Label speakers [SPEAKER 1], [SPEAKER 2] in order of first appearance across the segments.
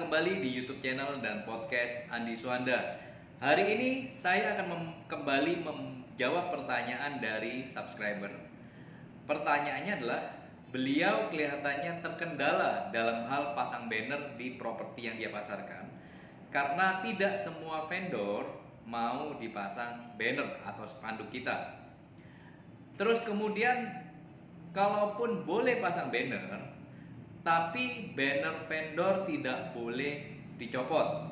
[SPEAKER 1] kembali di YouTube channel dan podcast Andi Suanda. Hari ini saya akan kembali menjawab pertanyaan dari subscriber. Pertanyaannya adalah, beliau kelihatannya terkendala dalam hal pasang banner di properti yang dia pasarkan karena tidak semua vendor mau dipasang banner atau spanduk kita. Terus kemudian, kalaupun boleh pasang banner, tapi banner vendor tidak boleh dicopot.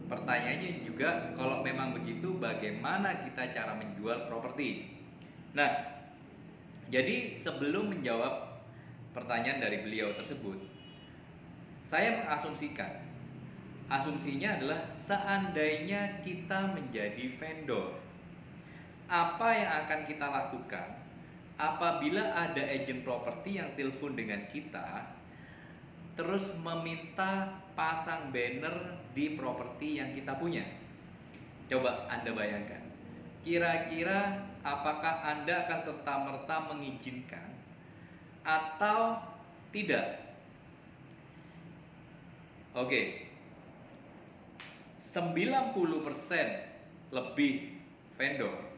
[SPEAKER 1] Pertanyaannya juga, kalau memang begitu, bagaimana kita cara menjual properti? Nah, jadi sebelum menjawab pertanyaan dari beliau tersebut, saya mengasumsikan, asumsinya adalah seandainya kita menjadi vendor, apa yang akan kita lakukan apabila ada agent properti yang telepon dengan kita terus meminta pasang banner di properti yang kita punya? Coba Anda bayangkan, kira-kira apakah Anda akan serta-merta mengizinkan atau tidak? Oke, 90% lebih vendor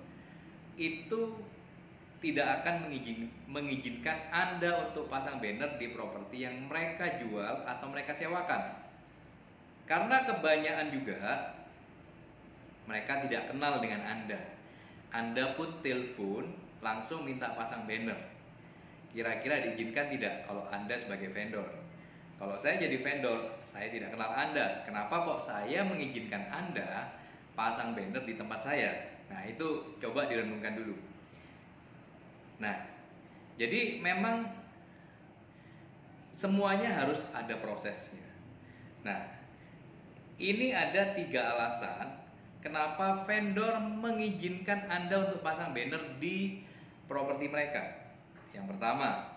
[SPEAKER 1] itu tidak akan mengizinkan Anda untuk pasang banner di properti yang mereka jual atau mereka sewakan. Karena kebanyakan juga mereka tidak kenal dengan Anda. Anda pun telepon langsung minta pasang banner. Kira-kira diizinkan tidak kalau Anda sebagai vendor? Kalau saya jadi vendor, saya tidak kenal Anda. Kenapa kok saya mengizinkan Anda pasang banner di tempat saya? Nah, itu coba direnungkan dulu. Nah, jadi memang semuanya harus ada prosesnya. Nah, ini ada 3 alasan kenapa vendor mengizinkan Anda untuk pasang banner di properti mereka. Yang pertama,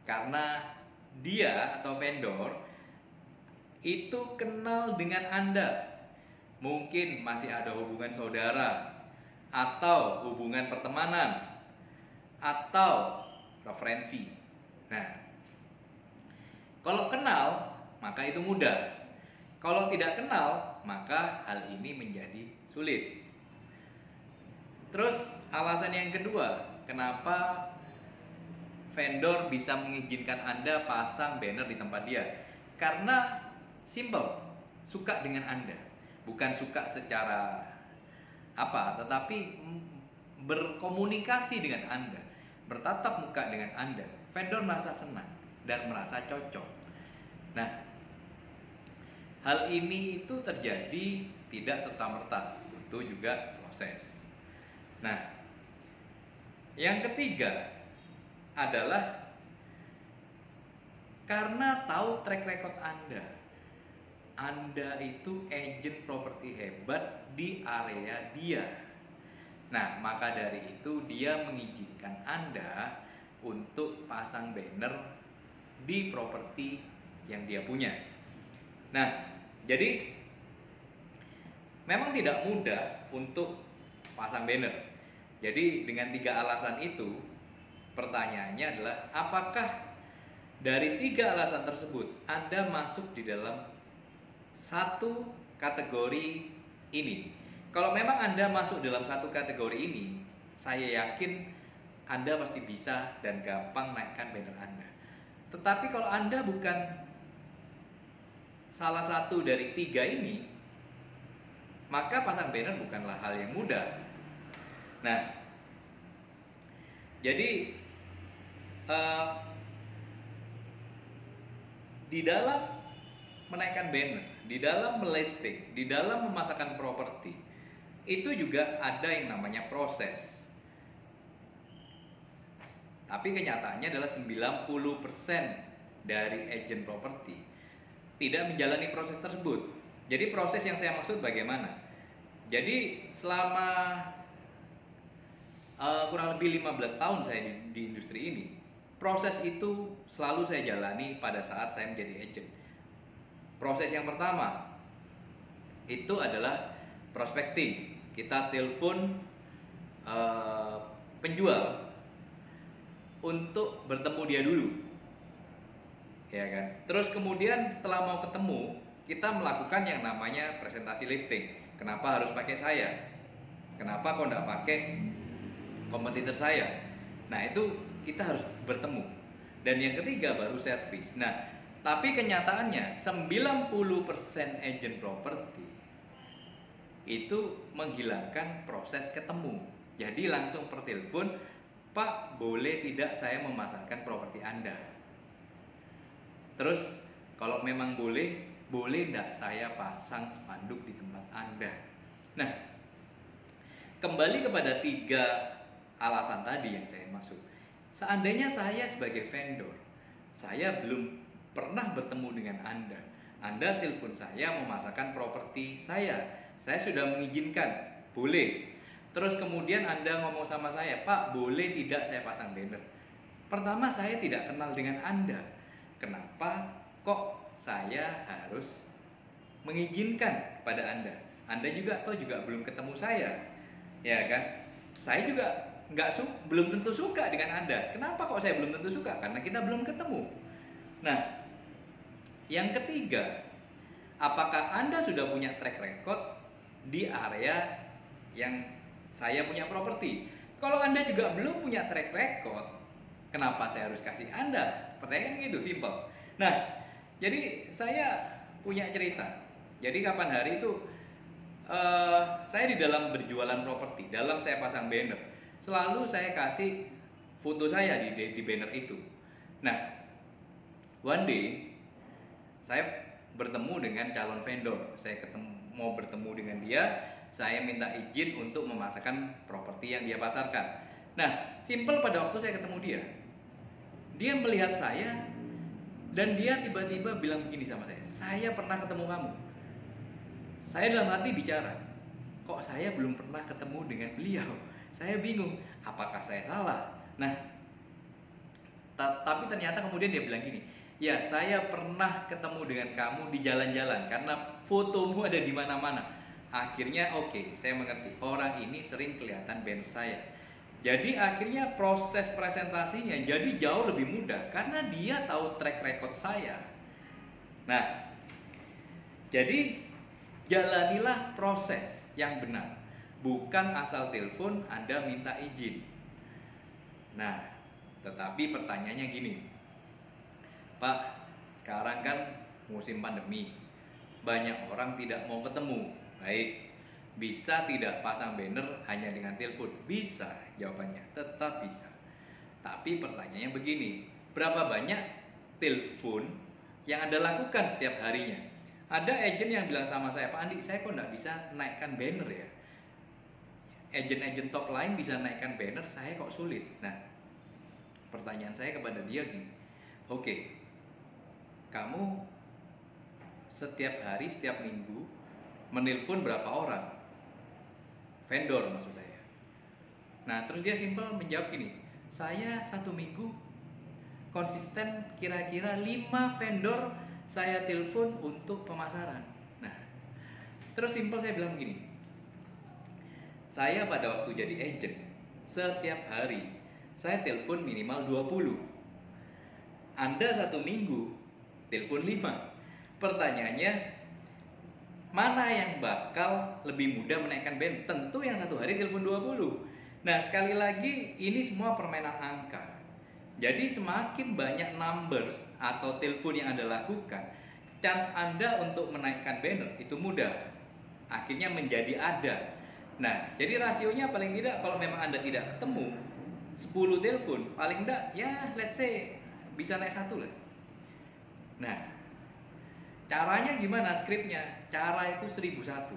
[SPEAKER 1] karena dia atau vendor itu kenal dengan Anda. Mungkin masih ada hubungan saudara atau hubungan pertemanan atau referensi. Nah, kalau kenal maka itu mudah. Kalau tidak kenal maka hal ini menjadi sulit. Terus alasan yang kedua, kenapa vendor bisa mengizinkan Anda pasang banner di tempat dia? Karena simple, suka dengan Anda. Bukan suka secara apa, tetapi berkomunikasi dengan Anda, bertatap muka dengan Anda, vendor merasa senang dan merasa cocok. Nah, hal ini itu terjadi tidak serta-merta, butuh juga proses. Nah, yang ketiga adalah karena tahu track record Anda. Anda itu agent properti hebat di area dia. Nah, maka dari itu dia mengizinkan Anda untuk pasang banner di properti yang dia punya. Nah, jadi memang tidak mudah untuk pasang banner. Jadi dengan 3 alasan itu, pertanyaannya adalah apakah dari 3 alasan tersebut Anda masuk di dalam satu kategori ini? Kalau memang Anda masuk dalam satu kategori ini, saya yakin Anda pasti bisa dan gampang naikkan banner Anda. Tetapi kalau Anda bukan salah satu dari 3 ini, maka pasang banner bukanlah hal yang mudah. Nah, jadi di dalam menaikkan banner, di dalam melisting, di dalam memasarkan properti, itu juga ada yang namanya proses. Tapi kenyataannya adalah 90% dari agent properti tidak menjalani proses tersebut. Jadi proses yang saya maksud bagaimana? Jadi selama kurang lebih 15 tahun saya di industri ini, proses itu selalu saya jalani pada saat saya menjadi agent. Proses yang pertama itu adalah prospecting. Kita telepon penjual untuk bertemu dia dulu, ya kan? Terus kemudian setelah mau ketemu, kita melakukan yang namanya presentasi listing. Kenapa harus pakai saya? Kenapa kok nggak pakai kompetitor saya? Nah, itu kita harus bertemu. Dan yang ketiga baru servis. Nah, tapi kenyataannya 90% agent properti itu menghilangkan proses ketemu. Jadi langsung per telepon, Pak, boleh tidak saya memasarkan properti Anda? Terus kalau memang boleh tidak saya pasang spanduk di tempat Anda? Nah, kembali kepada 3 alasan tadi yang saya maksud. Seandainya saya sebagai vendor, saya belum pernah bertemu dengan Anda telepon saya memasarkan properti saya sudah mengizinkan, boleh. Terus kemudian Anda ngomong sama saya, Pak, boleh tidak saya pasang banner? Pertama, saya tidak kenal dengan Anda. Kenapa kok saya harus mengizinkan pada Anda? Anda juga belum ketemu saya, ya kan? Saya juga belum tentu suka dengan Anda. Kenapa kok saya belum tentu suka? Karena kita belum ketemu. Nah, yang ketiga, apakah Anda sudah punya track record di area yang saya punya properti? Kalau Anda juga belum punya track record, kenapa saya harus kasih Anda? Pertanyaan gitu, simpel. Nah, jadi saya punya cerita. Jadi kapan hari itu saya di dalam berjualan properti, dalam saya pasang banner, selalu saya kasih foto saya di banner itu. Nah, one day saya bertemu dengan calon vendor. Saya mau bertemu dengan dia, saya minta izin untuk memasarkan properti yang dia pasarkan. Nah, simple, pada waktu saya ketemu dia melihat saya dan dia tiba-tiba bilang begini sama saya pernah ketemu kamu. Saya dalam hati bicara, kok saya belum pernah ketemu dengan beliau? Saya bingung, apakah saya salah? Nah, tapi ternyata kemudian dia bilang gini, ya saya pernah ketemu dengan kamu di jalan-jalan karena fotomu ada di mana-mana. Akhirnya oke, saya mengerti, orang ini sering kelihatan banner saya. Jadi akhirnya proses presentasinya jadi jauh lebih mudah karena dia tahu track record saya. Nah, jadi jalanilah proses yang benar, bukan asal telepon Anda minta izin. Nah, tetapi pertanyaannya gini, Pak, sekarang kan musim pandemi, banyak orang tidak mau ketemu. Baik, bisa tidak pasang banner hanya dengan telepon? Bisa, jawabannya tetap bisa. Tapi pertanyaannya begini, berapa banyak telepon yang Anda lakukan setiap harinya? Ada agent yang bilang sama saya, Pak Andi, saya kok nggak bisa naikkan banner ya? Agent-agent top lain bisa naikkan banner, saya kok sulit. Nah, pertanyaan saya kepada dia gini, oke, kamu setiap hari, setiap minggu menelpon berapa orang? Vendor maksud saya. Nah, terus dia simpel menjawab gini, saya 1 minggu konsisten kira-kira 5 vendor saya telepon untuk pemasaran. Nah, terus simpel saya bilang begini, saya pada waktu jadi agent, setiap hari saya telepon minimal 20. Anda 1 minggu telepon 5. Pertanyaannya, mana yang bakal lebih mudah menaikkan banner? Tentu yang 1 hari telepon 20. Nah, sekali lagi ini semua permainan angka. Jadi semakin banyak numbers atau telepon yang Anda lakukan, chance Anda untuk menaikkan banner itu mudah. Akhirnya menjadi ada. Nah, jadi rasionya paling tidak kalau memang Anda tidak ketemu 10 telepon, paling tidak ya let's say bisa naik 1 lah. Nah, caranya gimana skripnya? Cara itu 1001.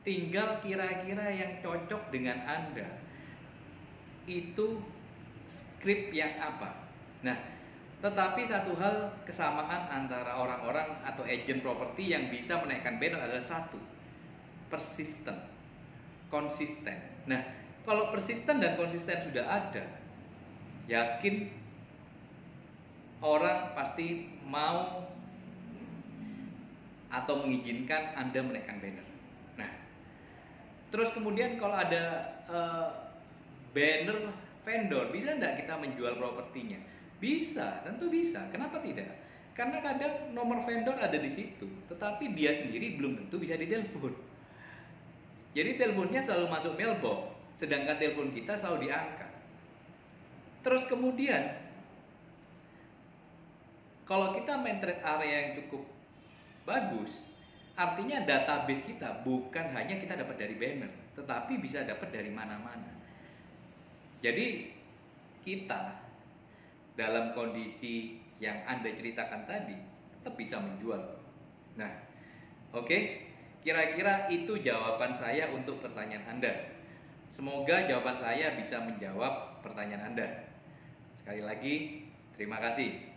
[SPEAKER 1] Tinggal kira-kira yang cocok dengan Anda. Itu skrip yang apa? Nah, tetapi satu hal kesamaan antara orang-orang atau agent properti yang bisa menaikkan banner adalah satu, persisten, konsisten. Nah, kalau persisten dan konsisten sudah ada, yakin orang pasti mau atau mengizinkan Anda menaikkan banner. Nah, terus kemudian kalau ada banner vendor, bisa enggak kita menjual propertinya? Bisa, tentu bisa. Kenapa tidak? Karena kadang nomor vendor ada di situ, tetapi dia sendiri belum tentu bisa ditelepon. Jadi teleponnya selalu masuk mailbox, sedangkan telepon kita selalu diangkat. Terus kemudian, kalau kita main trade area yang cukup bagus, artinya database kita bukan hanya kita dapat dari banner, tetapi bisa dapat dari mana-mana. Jadi kita dalam kondisi yang Anda ceritakan tadi tetap bisa menjual. Nah, oke, kira-kira itu jawaban saya untuk pertanyaan Anda. Semoga jawaban saya bisa menjawab pertanyaan Anda. Sekali lagi, terima kasih.